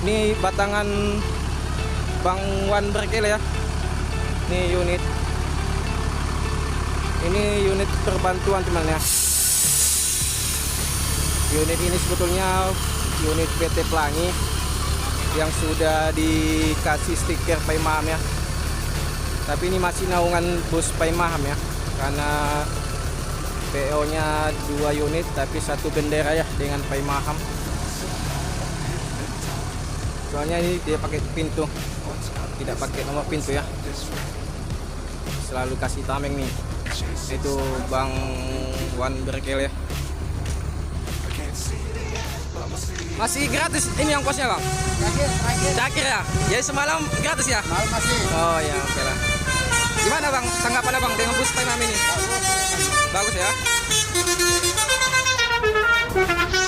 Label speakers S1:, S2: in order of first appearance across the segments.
S1: Ini batangan Bang Wan Berkel ya. Ini unit perbantuan teman ya. Unit ini sebetulnya unit PT Pelangi yang sudah dikasih stiker Paimaham ya. Tapi ini masih naungan bus Paimaham ya, karena PO nya 2 unit tapi satu bendera ya dengan Paimaham. Soalnya ini dia pakai pintu, tidak pakai nomor pintu ya. Selalu kasih tameng nih. Itu Bang Wan Berkel ya. Masih gratis ini yang kosnya Bang? Terakhir ya? Jadi semalam gratis ya?
S2: Malam masih.
S1: Oh ya, oke lah. Gimana Bang tanggapannya Bang dengan bus Paimaham ini? Bagus ya?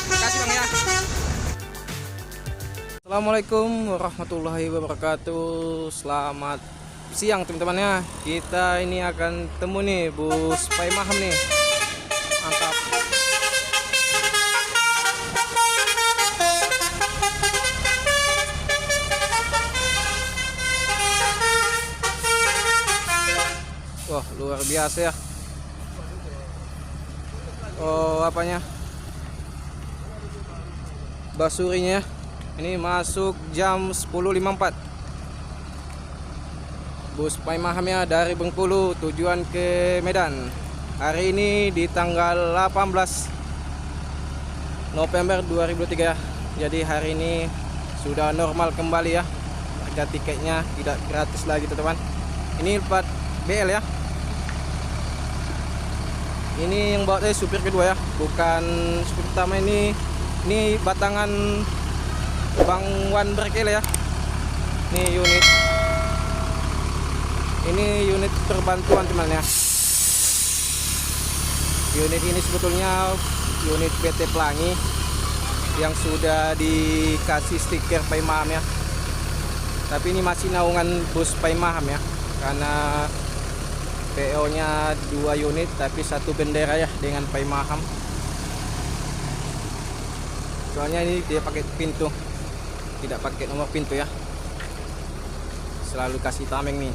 S1: Makasih Bang ya. Assalamualaikum warahmatullahi wabarakatuh. Selamat siang teman-teman ya. Kita ini akan temu nih bus Paimaham nih. Mantap. Wah, luar biasa ya. Oh, apanya? Basurinya ya. Ini masuk jam 10.54. Bus Paimaham ya dari Bengkulu tujuan ke Medan. Hari ini di tanggal 18 November 2003 ya. Jadi hari ini sudah normal kembali ya. Harga tiketnya tidak gratis lagi teman-teman. Ini plat BL ya. Ini yang bawa saya supir kedua ya, bukan supir pertama. Ini batangan Bang Wan Berkel ya. Ini unit perbantuan teman ya. Unit ini sebetulnya unit PT Pelangi yang sudah dikasih stiker Paimaham ya. Tapi ini masih naungan bus Paimaham ya, karena PO nya 2 unit tapi satu bendera ya dengan Paimaham. Soalnya ini dia pakai pintu, tidak pakai nomor pintu ya. Selalu kasih tameng nih.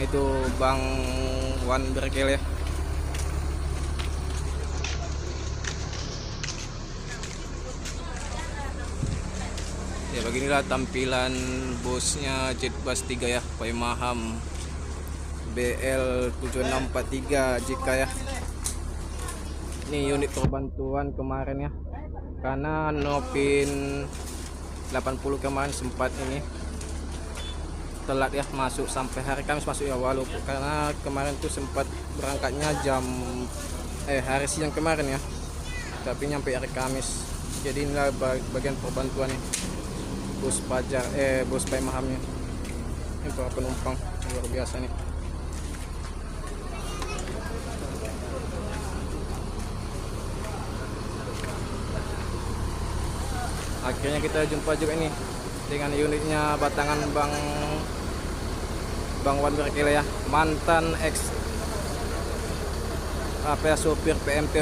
S1: Itu Bang Wan Berkel ya. Ya beginilah tampilan busnya Jetbus 3 ya, Paimaham BL 7643 JK ya. Ini unit perbantuan kemarin ya, karena Nopin 80 kemarin sempat ini telat ya masuk, sampai hari Kamis masuk ya, walaupun karena kemarin tuh sempat berangkatnya hari siang kemarin ya, tapi nyampe hari Kamis. Jadi inilah bagian perbantuan nih bus bus Paimahamnya. Ini para penumpang luar biasa nih. Akhirnya kita jumpa juga nih dengan unitnya batangan Bang Wan Berkel ya, mantan sopir PMT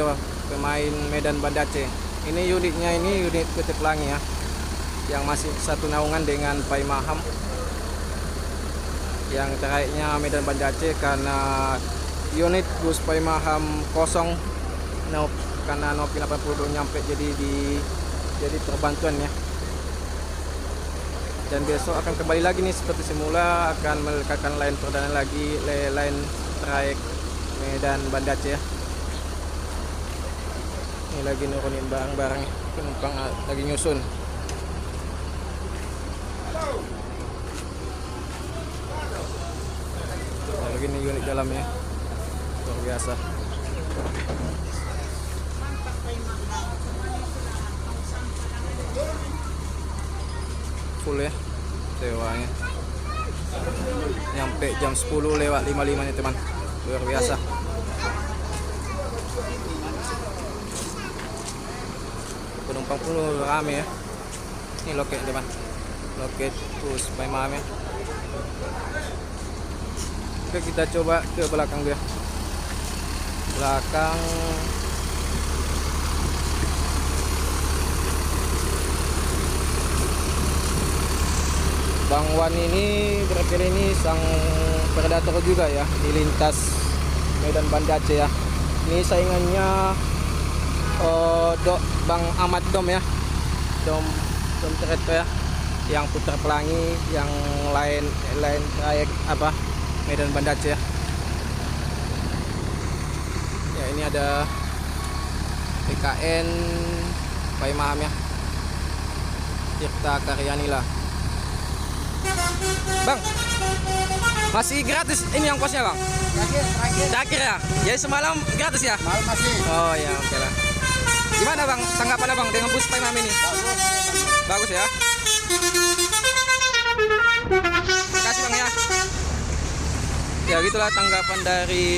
S1: pemain Medan Banda Aceh. Ini unitnya, ini unit PT Pelangi ya, yang masih satu naungan dengan Paimaham. Yang terakhirnya Medan Banda Aceh karena unit bus Paimaham kosong, karena Nopi 80 belum nyampe, jadi perbantuan ya. Dan besok akan kembali lagi nih seperti semula, akan meletakkan line perdana lagi, line trayek Medan Banda Aceh ya. Ini lagi nurunin barang-barang, penumpang lagi nyusun. Lagi nih unit dalamnya, luar biasa. Full ya sewanya, nyampe jam 10:55 nih teman, luar biasa. Penumpang pun rame ya. Ini loket teman, loket bus Paimaham ya. Oke, kita coba ke belakang dia, belakang. Bang Wan ini berakhir ini sang predator juga ya di lintas Medan Banda Aceh ya. Ini saingannya Bang Ahmad Dom ya, Dom Treto ya, yang Putra Pelangi, yang lain trayek apa Medan Banda Aceh ya. Ya ini ada PKN Pai Maham ya, Tirta Karyanila. Bang, masih gratis ini yang kosnya bang? Terakhir ya? Jadi semalam gratis ya?
S2: Malam masih.
S1: Oh ya, oke lah. Gimana bang, tanggapannya bang dengan bus Pai Maham ini? Bagus ya? Terima kasih bang ya. Ya gitulah tanggapan dari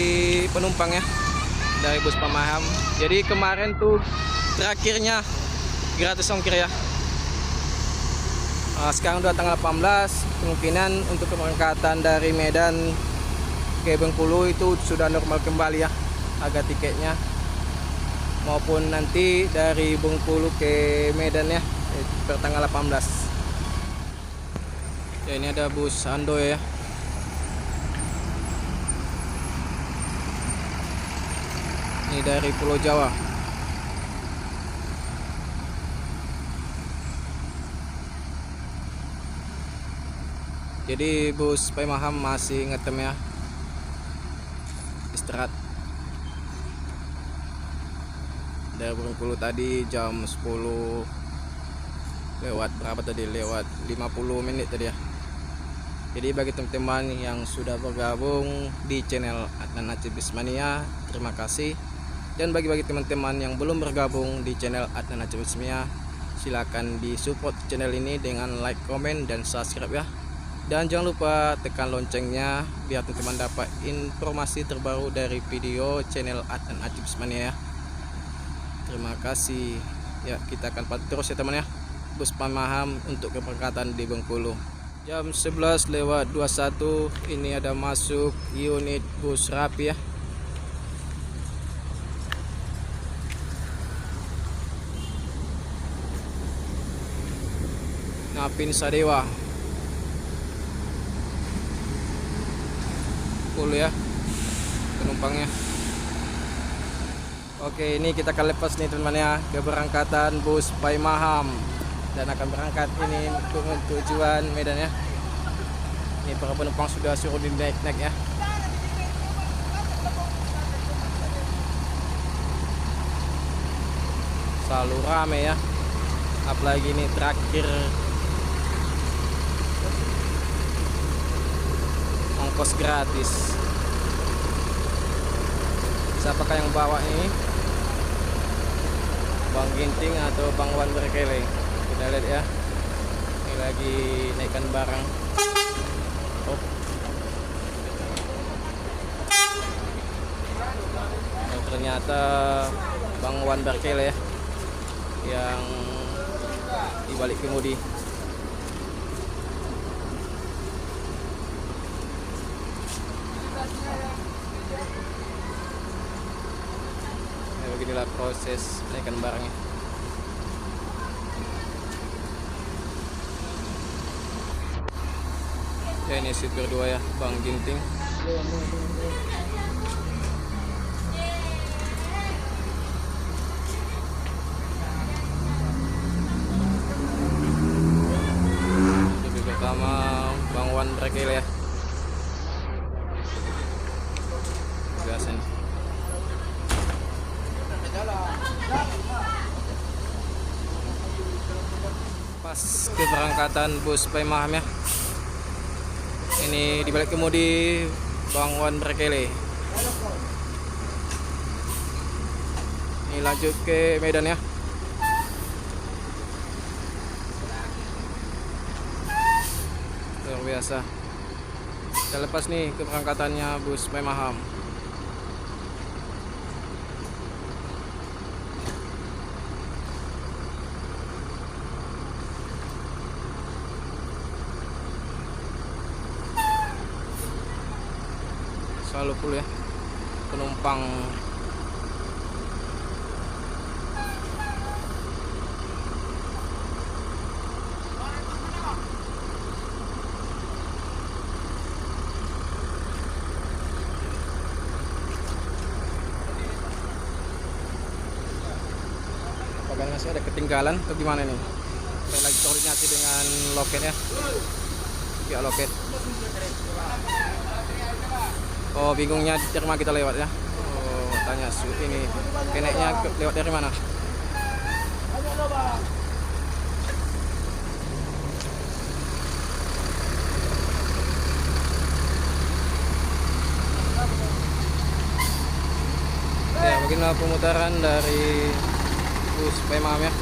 S1: penumpang ya, dari bus Pai Maham. Jadi kemarin tuh terakhirnya gratis ongkir ya. Sekarang udah tanggal 18, kemungkinan untuk keberangkatan dari Medan ke Bengkulu itu sudah normal kembali ya harga tiketnya, maupun nanti dari Bengkulu ke Medan ya per tanggal 18. Ya ini ada bus Andoy ya. Ini dari Pulau Jawa. Jadi bus Pai Maham masih ngetem ya, istirahat. Dari Bengkulu tadi jam 10 lewat berapa tadi, lewat 50 menit tadi ya. Jadi bagi teman-teman yang sudah bergabung di channel Adnan Aceh Bismania, terima kasih. Dan bagi teman-teman yang belum bergabung di channel Adnan Aceh Bismania, silakan di support channel ini dengan like, komen, dan subscribe ya. Dan jangan lupa tekan loncengnya biar teman-teman dapat informasi terbaru dari video channel Adnan Aceh Bismania ya. Terima kasih ya, kita akan pantau terus ya teman ya bus Pai Maham untuk keberangkatan di Bengkulu. Jam 11:21 ini ada masuk unit bus Rapi ya. Napin Sadewa full ya penumpangnya. Oke, ini kita akan lepas nih teman ya keberangkatan bus Pai Maham, dan akan berangkat ini untuk tujuan Medan ya. Ini para penumpang sudah suruh naik ya. Selalu rame ya, apalagi ini terakhir ongkos gratis. Siapakah yang bawa ini? Bang Ginting atau Bang Wan Berkele? Kita lihat ya. Ini lagi naikkan barang. Oh. Dan ternyata Bang Wan Berkele ya, yang dibalik kemudi. Beginilah proses naikkan barangnya. Ya ini supir 2 ya, Bang Ginting. Lebih pertama Bang Wan Berkele ya. Biasa nih. Pas keberangkatan bus Pai Maham ya. Ini dibalik kemudi Bang Wan Berkele. Ini lanjut ke Medan ya. Luar biasa. Kita lepas nih keberangkatannya bus Pai Maham. Selalu full ya penumpang. masih ada ketinggalan atau gimana nih? Saya lagi koordinasi dengan loket ya. Ya loket. Oh bingungnya dari mana kita lewat ya? Oh tanya ini keneknya lewat dari mana? Ya beginilah pemutaran dari bus PMAM ya.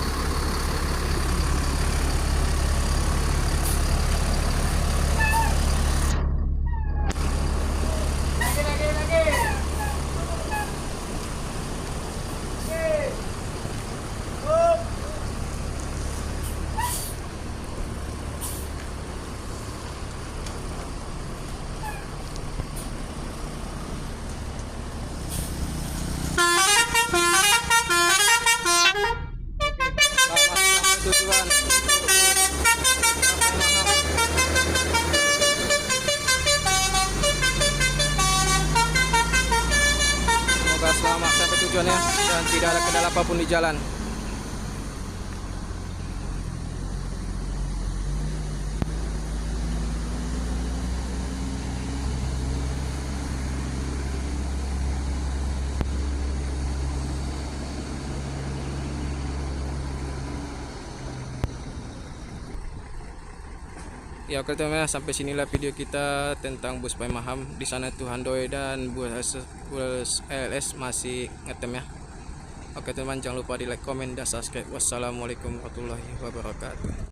S1: Tujuan semoga selamat sampai tujuan ya dan tidak ada kendala apapun di jalan. Ya oke teman-teman, sampai sinilah video kita tentang bus PMAM. Di sana tuh Handoy dan bus LS masih ngetem ya. Oke teman, jangan lupa di like, komen, dan subscribe. Wassalamualaikum warahmatullahi wabarakatuh.